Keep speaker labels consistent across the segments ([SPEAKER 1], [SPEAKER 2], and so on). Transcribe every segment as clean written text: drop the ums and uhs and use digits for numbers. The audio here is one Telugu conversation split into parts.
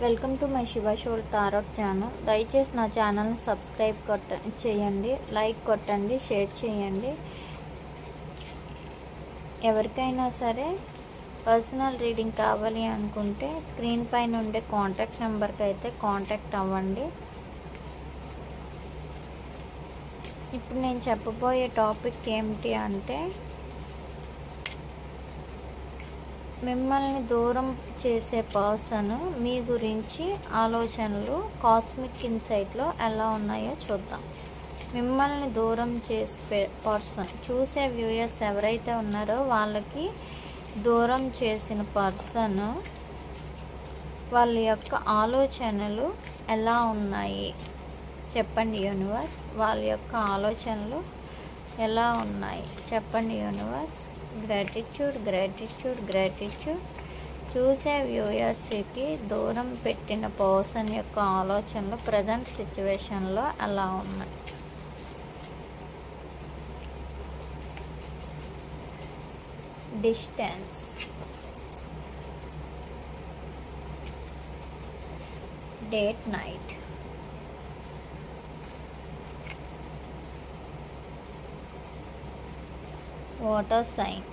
[SPEAKER 1] Welcome to my Shiva shawl tarot channel. దయచేసి నా ఛానల్ని సబ్స్క్రైబ్ చేయండి, లైక్ కొట్టండి, షేర్ చేయండి. ఎవరికైనా సరే పర్సనల్ రీడింగ్ కావాలి అనుకుంటే స్క్రీన్ పైన ఉండే కాంటాక్ట్ నెంబర్కి అయితే కాంటాక్ట్ అవ్వండి. ఇప్పుడు నేను చెప్పబోయే టాపిక్ ఏమిటి అంటే, మిమ్మల్ని దూరం చేసే పర్సన్ మీ గురించి ఆలోచనలు కాస్మిక్ ఇన్సైట్లో ఎలా ఉన్నాయో చూద్దాం. మిమ్మల్ని దూరం చేసే పర్సన్, చూసే వ్యూయర్స్ ఎవరైతే ఉన్నారో వాళ్ళకి దూరం చేసిన పర్సన్ వాళ్ళ యొక్క ఆలోచనలు ఎలా ఉన్నాయి చెప్పండి యూనివర్స్. వాళ్ళ యొక్క ఆలోచనలు ఎలా ఉన్నాయి చెప్పండి యూనివర్స్. Gratitude gratitude gratitude. చూసే వ్యూయర్స్కి దూరం పెట్టిన పర్సన్ యొక్క ఆలోచనలు ప్రజెంట్ సిచ్యువేషన్లో ఎలా ఉన్నాయి. Distance, date night, water sign.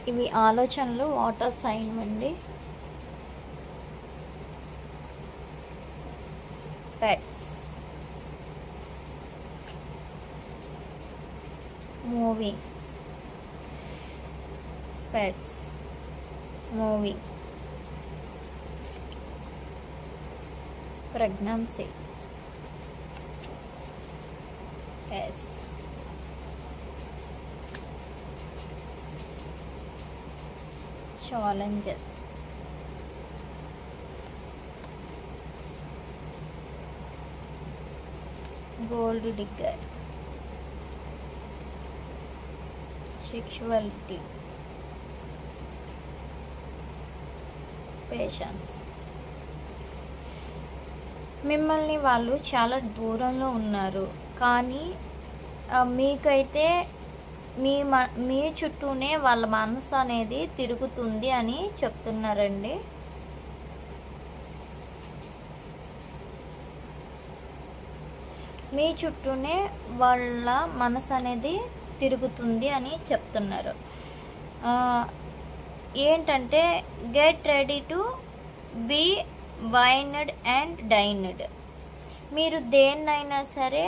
[SPEAKER 1] ఇవి ఆలోచనలు వాటర్ సైన్ అండి. Pets, moving, pets moving, pregnancy, ఎస్, challenges, gold digger, sexuality, patience. మిమ్మల్ని వాళ్ళు చాలా దూరంలో ఉన్నారు, కానీ మీకైతే మీ చుట్టూనే వాళ్ళ మనసు అనేది తిరుగుతుంది అని చెప్తున్నారండి. మీ చుట్టూనే వాళ్ళ మనసు అనేది తిరుగుతుంది అని చెప్తున్నారు. ఏంటంటే get ready to be wined and dined. మీరు దేన్నైనా సరే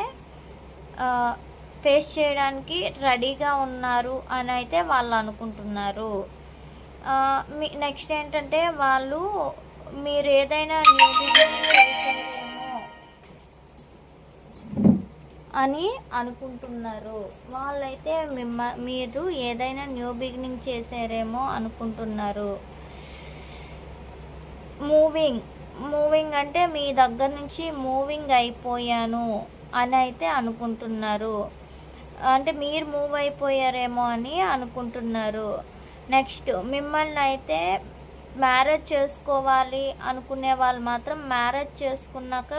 [SPEAKER 1] ఫేస్ చేయడానికి రెడీగా ఉన్నారు అని అయితే వాళ్ళు అనుకుంటున్నారు. నెక్స్ట్ ఏంటంటే వాళ్ళు మీరు ఏదైనా న్యూ బిగినింగ్ చేశారేమో అని అనుకుంటున్నారు. వాళ్ళైతే మీరు ఏదైనా న్యూ బిగినింగ్ చేశారేమో అనుకుంటున్నారు. మూవింగ్ అంటే మీ దగ్గర నుంచి మూవింగ్ అయిపోయాను అని అయితే అనుకుంటున్నారు. అంటే మీరు మూవ్ అయిపోయారేమో అని అనుకుంటున్నారు. నెక్స్ట్ మిమ్మల్ని అయితే మ్యారేజ్ చేసుకోవాలి అనుకునే వాళ్ళు మాత్రం మ్యారేజ్ చేసుకున్నాక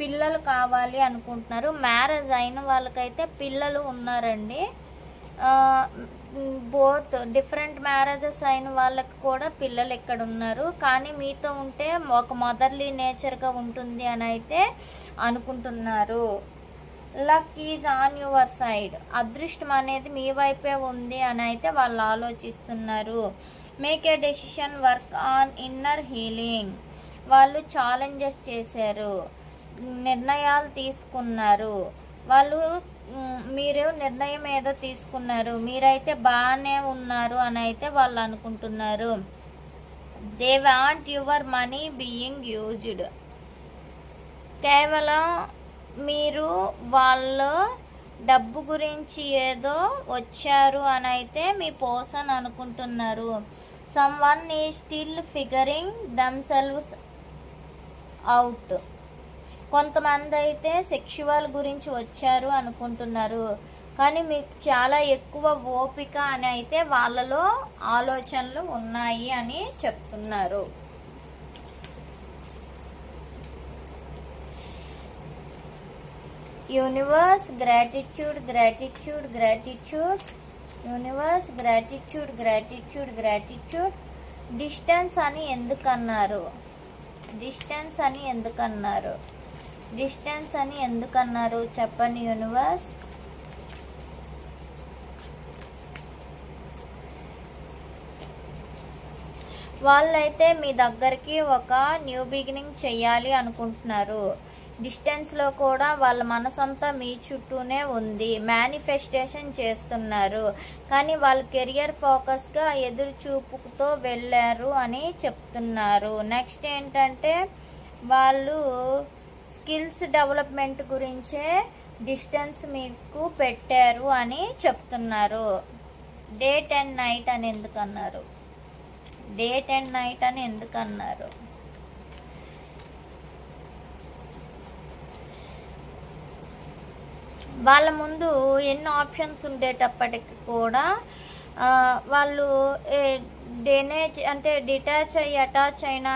[SPEAKER 1] పిల్లలు కావాలి అనుకుంటున్నారు. మ్యారేజ్ అయిన వాళ్ళకైతే పిల్లలు ఉన్నారండి. బోత్ డిఫరెంట్ మ్యారేజెస్ అయిన వాళ్ళకి కూడా పిల్లలు ఇక్కడ ఉన్నారు, కానీ మీతో ఉంటే ఒక మదర్లీ నేచర్గా ఉంటుంది అని అయితే అనుకుంటున్నారు. Luck is on your side. అదృష్టం అనేది మీ వైపే ఉంది అని అయితే వాళ్ళు ఆలోచిస్తున్నారు. Make a decision, work on inner healing. వాళ్ళు ఛాలెంజెస్ చేశారు, నిర్ణయాలు తీసుకున్నారు. వాళ్ళు మీరు నిర్ణయం ఏదో తీసుకున్నారు, మీరైతే బాగానే ఉన్నారు అని అయితే వాళ్ళు అనుకుంటున్నారు. They want your money being used. కేవలం మీరు వాళ్ళ డబ్బు గురించి ఏదో వచ్చారు అని అయితే మీ పర్సన్ అనుకుంటున్నారు. Someone is still figuring themselves out. కొంతమంది అయితే సెక్షువల్ గురించి వచ్చారు అనుకుంటున్నారు, కానీ మీకు చాలా ఎక్కువ ఓపిక అని అయితే వాళ్ళలో ఆలోచనలు ఉన్నాయి అని చెప్తున్నారు. Universe gratitude gratitude gratitude. Universe gratitude gratitude gratitude. Distance అని ఎందుకన్నారు? డిస్టెన్స్ అని ఎందుకన్నారు? డిస్టెన్స్ అని ఎందుకన్నారు చెప్పండి యూనివర్స్. వాళ్ళైతే మీ దగ్గరికి ఒక న్యూ బిగినింగ్ చెయ్యాలి అనుకుంటున్నారు. డిస్టెన్స్లో కూడా వాళ్ళ మనసంతా మీ చుట్టూనే ఉంది. మేనిఫెస్టేషన్ చేస్తున్నారు. కానీ వాళ్ళు కెరియర్ ఫోకస్గా ఎదురు చూపుతో వెళ్ళారు అని చెప్తున్నారు. నెక్స్ట్ ఏంటంటే వాళ్ళు స్కిల్స్ డెవలప్మెంట్ గురించే డిస్టెన్స్ మీకు పెట్టారు అని చెప్తున్నారు. డేట్ అండ్ నైట్ అని ఎందుకన్నారు? డేట్ అండ్ నైట్ అని ఎందుకన్నారు? వాళ్ళ ముందు ఎన్ని ఆప్షన్స్ ఉండేటప్పటికి కూడా వాళ్ళు డేనేజ్ అంటే డిటాచ్ అయ్యి అటాచ్ అయినా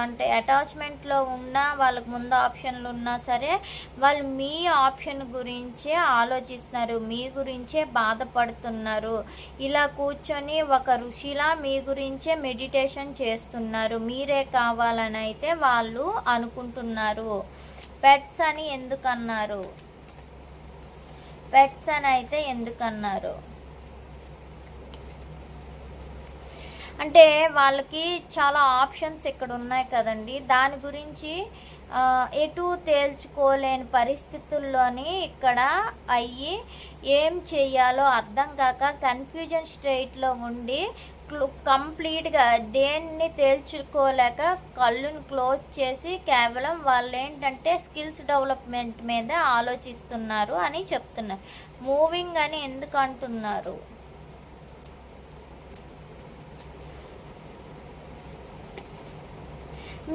[SPEAKER 1] అంటే అటాచ్మెంట్లో ఉన్నా వాళ్ళకు ముందు ఆప్షన్లు ఉన్నా సరే వాళ్ళు మీ ఆప్షన్ గురించే ఆలోచిస్తున్నారు, మీ గురించే బాధపడుతున్నారు. ఇలా కూర్చొని ఒక ఋషిలా మీ గురించే మెడిటేషన్ చేస్తున్నారు. మీరే కావాలని అయితే వాళ్ళు అనుకుంటున్నారు. పెట్స్ అని ఎందుకన్నారు? పెట్స్ అని అయితే ఎందుకన్నారు? అంటే వాళ్ళకి చాలా ఆప్షన్స్ ఇక్కడ ఉన్నాయి కదండి, దాని గురించి ఎటు తేల్చుకోలేని పరిస్థితుల్లోని ఇక్కడ అయ్యి ఏం చెయ్యాలో అర్థం కాక కన్ఫ్యూజన్ స్టేట్లో ఉండి కంప్లీట్గా దేన్ని తేల్చుకోలేక కళ్ళుని క్లోజ్ చేసి కేవలం వాళ్ళు ఏంటంటే స్కిల్స్ డెవలప్మెంట్ మీద ఆలోచిస్తున్నారు అని చెప్తున్నారు. మూవింగ్ అని ఎందుకు అంటున్నారు?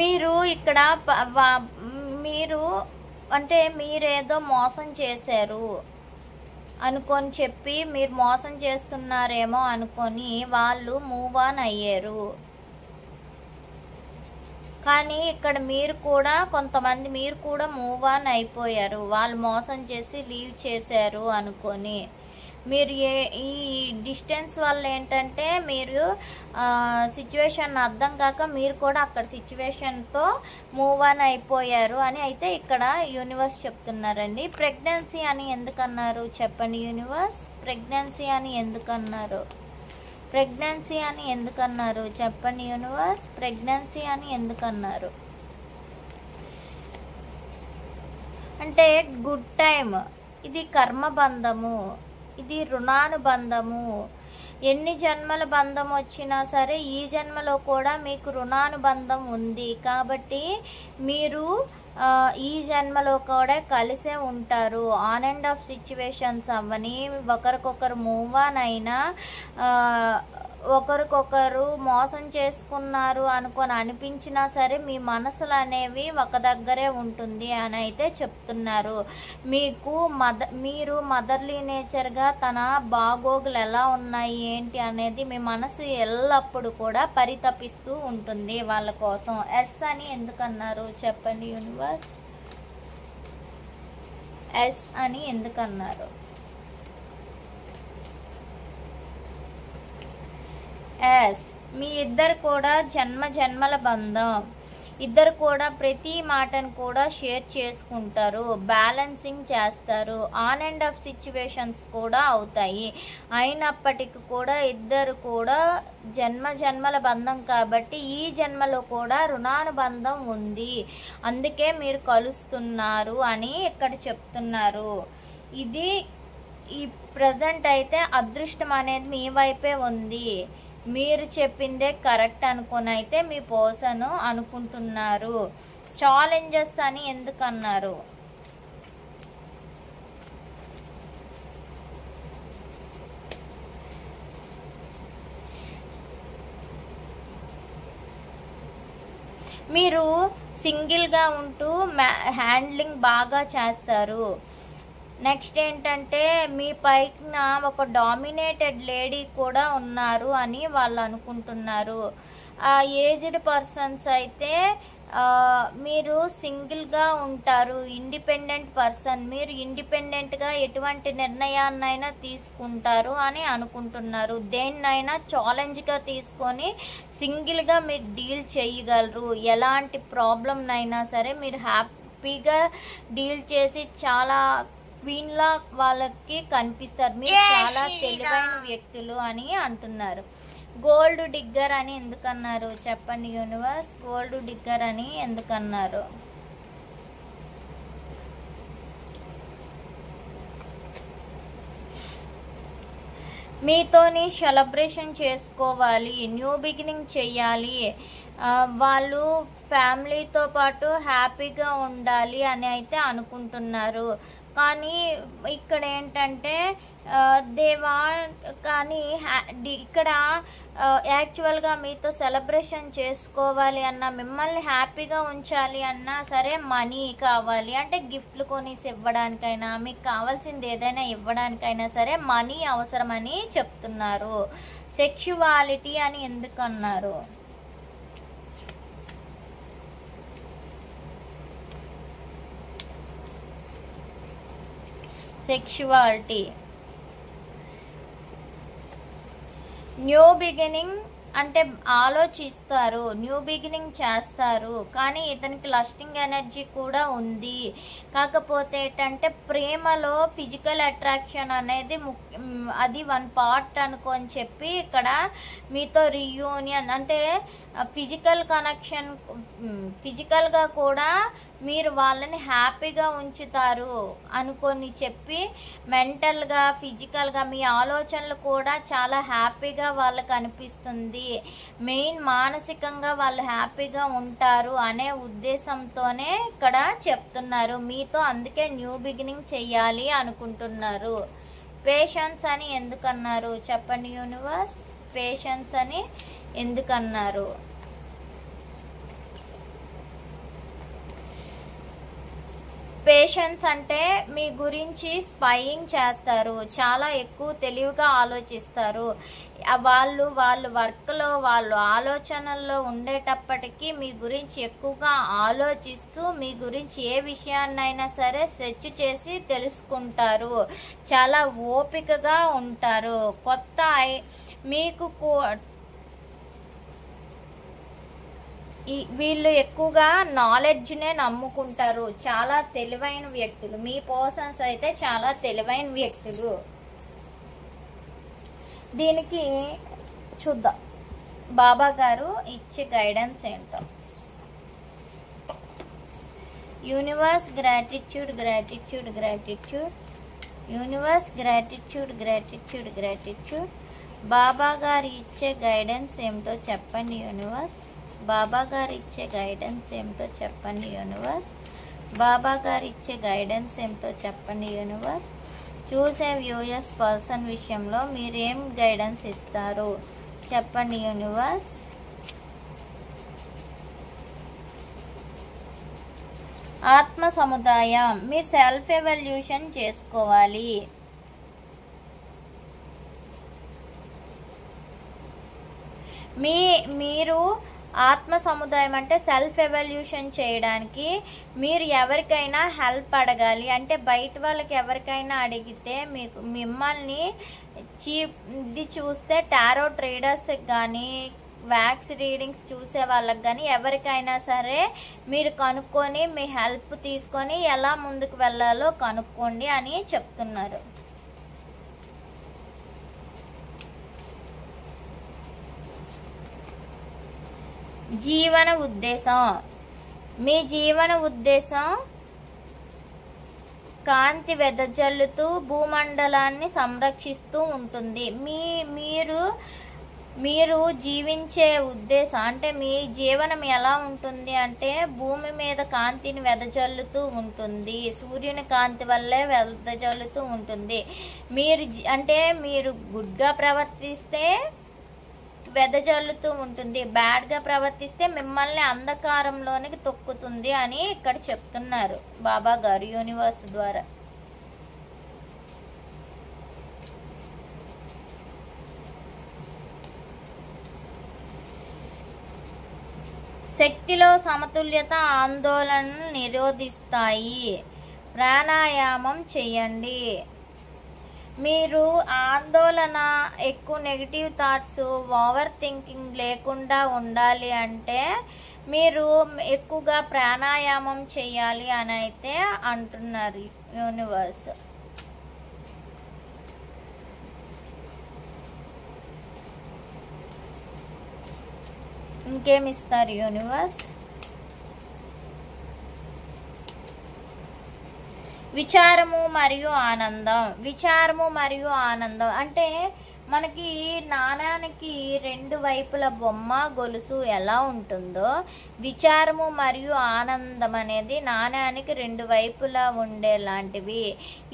[SPEAKER 1] మీరు ఇక్కడ మీరు అంటే మీరేదో మోసం చేశారు అనుకొని చెప్పి మీరు మోసం చేస్తున్నారేమో అనుకొని వాళ్ళు మూవ్ ఆన్ అయ్యారు. కానీ ఇక్కడ మీరు కూడా కొంతమంది మీరు కూడా మూవ్ ఆన్ అయిపోయారు. వాళ్ళు మోసం చేసి లీవ్ చేశారు అనుకొని. మీరు ఈ డిస్టెన్స్ వల్ల ఏంటంటే మీరు సిచ్యువేషన్ అర్థం కాక మీరు కూడా అక్కడ సిచ్యువేషన్తో మూవ్ ఆన్ అయిపోయారు అని అయితే ఇక్కడ యూనివర్స్ చెప్తున్నారండి. ప్రెగ్నెన్సీ అని ఎందుకన్నారు చెప్పండి యూనివర్స్. ప్రెగ్నెన్సీ అని ఎందుకన్నారు? ప్రెగ్నెన్సీ అని ఎందుకన్నారు చెప్పండి యూనివర్స్. ప్రెగ్నెన్సీ అని ఎందుకన్నారు? అంటే గుడ్ టైం, ఇది కర్మబంధము, ఇది రుణానుబంధము. ఎన్ని జన్మల బంధం వచ్చినా సరే ఈ జన్మలో కూడా మీకు రుణానుబంధం ఉంది. కాబట్టి మీరు ఈ జన్మలో కూడా కలిసే ఉంటారు. ఆన్ అండ్ ఆఫ్ సిచ్యువేషన్స్ అవ్వని, ఒకరికొకరు మూవ్ ఆన్ అయినా ఒకరికొకరు మోసం చేసుకున్నారు అనుకొని అనిపించినా సరే మీ మనసులు అనేవి ఒక దగ్గరే ఉంటుంది అని అయితే చెప్తున్నారు. మీరు మదర్లీ నేచర్గా తన బాగోగులు ఎలా ఉన్నాయి ఏంటి అనేది మీ మనసు ఎల్లప్పుడూ కూడా పరితపిస్తూ ఉంటుంది వాళ్ళ కోసం. ఎస్ అని ఎందుకన్నారు చెప్పండి యూనివర్స్. ఎస్ అని ఎందుకన్నారు? ఎస్, మీ ఇద్దరు కూడా జన్మల బంధం. ఇద్దరు కూడా ప్రతి మాటను కూడా షేర్ చేసుకుంటారు, బ్యాలెన్సింగ్ చేస్తారు. ఆన్ అండ్ ఆఫ్ సిచ్యువేషన్స్ కూడా అవుతాయి. అయినప్పటికీ కూడా ఇద్దరు కూడా జన్మల బంధం కాబట్టి ఈ జన్మలో కూడా రుణానుబంధం ఉంది. అందుకే మీరు కలుస్తున్నారు అని ఇక్కడ చెప్తున్నారు. ఇది ఈ ప్రజెంట్ అయితే అదృష్టం అనేది మీ వైపే ఉంది. మీరు చెప్పిందే కరెక్ట్ అనుకుని అయితే మీ పర్సన్ అనుకుంటున్నారు. ఛాలెంజెస్ అని ఎందుకన్నారు? మీరు సింగిల్గా ఉంటూ హ్యాండ్లింగ్ బాగా చేస్తారు. నెక్స్ట్ ఏంటంటే మీ పైన ఒక డామినేటెడ్ లేడీ కూడా ఉన్నారు అని వాళ్ళు అనుకుంటున్నారు. ఏజ్డ్ పర్సన్స్ అయితే మీరు సింగిల్గా ఉంటారు, ఇండిపెండెంట్ పర్సన్, మీరు ఇండిపెండెంట్గా ఎటువంటి నిర్ణయాన్నైనా తీసుకుంటారు అని అనుకుంటున్నారు. దేన్నైనా ఛాలెంజ్గా తీసుకొని సింగిల్గా మీరు డీల్ చేయగలరు. ఎలాంటి ప్రాబ్లంనైనా సరే మీరు హ్యాపీగా డీల్ చేసి చాలా క్వీన్లా వాళ్ళకి కనిపిస్తారు. మీరు చాలా తెలివైన వ్యక్తులు అని అంటున్నారు. గోల్డ్ డిగ్గర్ అని ఎందుకన్నారు చెప్పండి యూనివర్స్. గోల్డ్ డిగ్గర్ అని ఎందుకన్నారు? మీతోని సెలబ్రేషన్ చేసుకోవాలి, న్యూ బిగినింగ్ చెయ్యాలి, వాళ్ళు ఫ్యామిలీతో పాటు హ్యాపీగా ఉండాలి అని అయితే అనుకుంటున్నారు. కానీ ఇక్కడ ఏంటంటే దేవా కానీ ఇక్కడ యాక్చువల్గా మీతో సెలబ్రేషన్ చేసుకోవాలి అన్నా, మిమ్మల్ని హ్యాపీగా ఉంచాలి అన్నా సరే మనీ కావాలి. అంటే గిఫ్ట్లు కొనేసి ఇవ్వడానికైనా, మీకు కావాల్సింది ఏదైనా ఇవ్వడానికైనా సరే మనీ అవసరమని చెప్తున్నారు. సెక్షువాలిటీ అని ఎందుకన్నారు? సెక్షువాలిటీ న్యూ బిగినింగ్ అంటే ఆలోచిస్తారు, న్యూ బిగినింగ్ చేస్తారు. కానీ ఇతనికి లస్టింగ్ ఎనర్జీ కూడా ఉంది. కాకపోతే ఏంటంటే ప్రేమలో ఫిజికల్ అట్రాక్షన్ అనేది అది వన్ పార్ట్ అనుకొని చెప్పి ఇక్కడ మీతో రీయూనియన్ అంటే ఫిజికల్ కనెక్షన్, ఫిజికల్గా కూడా మీరు వాళ్ళని హ్యాపీగా ఉంచుతారు అనుకొని చెప్పి మెంటల్గా ఫిజికల్గా మీ ఆలోచనలు కూడా చాలా హ్యాపీగా వాళ్ళకి అనిపిస్తుంది. మెయిన్ మానసికంగా వాళ్ళు హ్యాపీగా ఉంటారు అనే ఉద్దేశంతోనే ఇక్కడ చెప్తున్నారు. మీతో అందుకే న్యూ బిగినింగ్ చెయ్యాలి అనుకుంటున్నారు. పేషెన్స్ అని ఎందుకన్నారు చెప్పండి యూనివర్స్. పేషెన్స్ అని ఎందుకన్నారు? పేషెన్స్ అంటే మీ గురించి స్పైయింగ్ చేస్తారు, చాలా ఎక్కువ తెలివిగా ఆలోచిస్తారు. వాళ్ళు వర్క్లో వాళ్ళు ఆలోచనల్లో ఉండేటప్పటికీ మీ గురించి ఎక్కువగా ఆలోచిస్తూ మీ గురించి ఏ విషయాన్నైనా సరే సెర్చ్ చేసి తెలుసుకుంటారు. చాలా ఓపికగా ఉంటారు. మీకు వీళ్ళు ఎక్కువగా నాలెడ్జ్నే నమ్ముకుంటారు. చాలా తెలివైన వ్యక్తులు. మీ పర్సన్స్ అయితే చాలా తెలివైన వ్యక్తులు. దీనికి చూద్దాం బాబా గారు ఇచ్చే గైడెన్స్ ఏంటో. Universe gratitude gratitude gratitude. Universe gratitude gratitude gratitude. Baba గారు ఇచ్చే గైడెన్స్ ఏమిటో చెప్పండి యూనివర్స్. బాబా గారు ఇచ్చే గైడెన్స్ ఏమిటో చెప్పండి యూనివర్స్. బాబా గారు ఇచ్చే గైడెన్స్ ఏమిటో చెప్పండి యూనివర్స్. చూసే వ్యూయర్స్ పర్సన్ విషయంలో మీరేం గైడెన్స్ ఇస్తారు చెప్పండి యూనివర్స్. ఆత్మ సముదాయం, మీరు సెల్ఫ్ ఎవల్యూషన్ చేసుకోవాలి. మీరు ఆత్మ సముదాయం అంటే సెల్ఫ్ ఎవల్యూషన్ చేయడానికి మీరు ఎవరికైనా హెల్ప్ అడగాలి. అంటే బయట వాళ్ళకి ఎవరికైనా అడిగితే మిమ్మల్ని ఇది చూస్తే టారో ట్రేడర్స్ కానీ వ్యాక్స్ రీడింగ్స్ చూసే వాళ్ళకి కానీ ఎవరికైనా సరే మీరు కనుక్కొని మీ హెల్ప్ తీసుకొని ఎలా ముందుకు వెళ్ళాలో కనుక్కోండి అని చెప్తున్నారు. జీవన ఉద్దేశం, మీ జీవన ఉద్దేశం కాంతి వెదజల్లుతూ భూమండలాన్ని సంరక్షిస్తూ ఉంటుంది. మీరు జీవించే ఉద్దేశం అంటే మీ జీవనం ఎలా ఉంటుంది అంటే భూమి మీద కాంతిని వెదజల్లుతూ ఉంటుంది. సూర్యుని కాంతి వల్లే వెదజల్లుతూ ఉంటుంది. మీరు గుడ్గా ప్రవర్తిస్తే వెదజల్లుతూ ఉంటుంది, బ్యాడ్గా ప్రవర్తిస్తే మిమ్మల్ని అంధకారంలోనికి తొక్కుతుంది అని ఇక్కడ చెప్తున్నారు బాబా గారు యూనివర్స్ ద్వారా. శక్తిలో సమతుల్యత ఆందోళనను నిరోధిస్తాయి. ప్రాణాయామం చేయండి. మీరు ఆందోళన, ఎక్కువ నెగిటివ్ థాట్స్, ఓవర్ థింకింగ్ లేకుండా ఉండాలి అంటే మీరు ఎక్కువగా ప్రాణాయామం చేయాలి అని అయితే అంటున్నారు యూనివర్స్. ఇంకేమిస్తారు యూనివర్స్? విచారము మరియు ఆనందం. విచారము మరియు ఆనందం అంటే మనకి నాణానికి రెండు వైపుల బొమ్మ, గొలుసు ఎలా ఉంటుందో విచారము మరియు ఆనందం అనేది నాణానికి రెండు వైపులా ఉండేలాంటివి.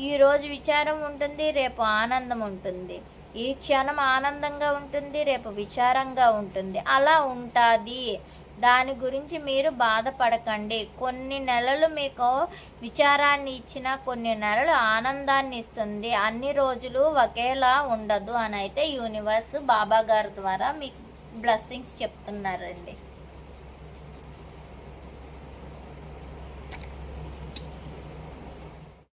[SPEAKER 1] ఈరోజు విచారం ఉంటుంది, రేపు ఆనందం ఉంటుంది. ఈ క్షణం ఆనందంగా ఉంటుంది, రేపు విచారంగా ఉంటుంది. అలా ఉంటుంది. దాని గురించి మీరు బాధపడకండి. కొన్ని నెలలు మీకు విచారాన్ని ఇచ్చినా కొన్ని నెలలు ఆనందాన్ని ఇస్తుంది. అన్ని రోజులు ఒకేలా ఉండదు అని అయితే యూనివర్స్ బాబా గారి ద్వారా మీకు బ్లెస్సింగ్స్ చెప్తున్నారండి.